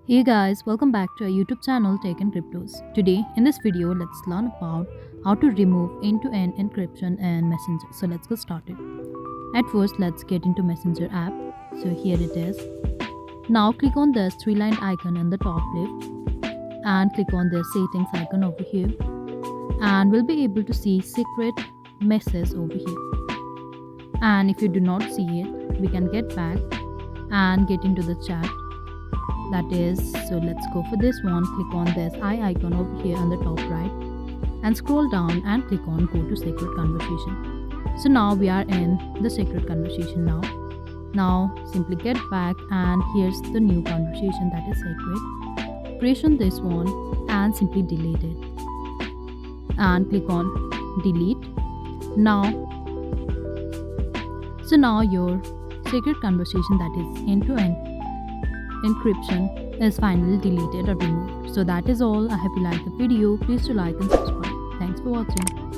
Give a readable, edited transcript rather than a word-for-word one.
Hey guys, welcome back to our YouTube channel Tech and Cryptos. Today in this video, let's learn about how to remove end-to-end encryption and Messenger. So let's get started. At first, let's get into Messenger app. So here it is. Now click on this three-line icon in the top left and click on the settings icon over here, and we'll be able to see secret message over here. And if you do not see it, we can get back and get into the chat. That is, so let's go for this one. Click on this eye icon over here on the top right and scroll down and click on go to secret conversation. So now we are in the secret conversation now simply get back, and here's the new conversation that is secret. Press on this one and simply delete it and click on delete now. So now your secret conversation, that is end-to-end encryption, is finally deleted or removed. So that is all. I hope you liked the video. Please do like and subscribe. Thanks for watching.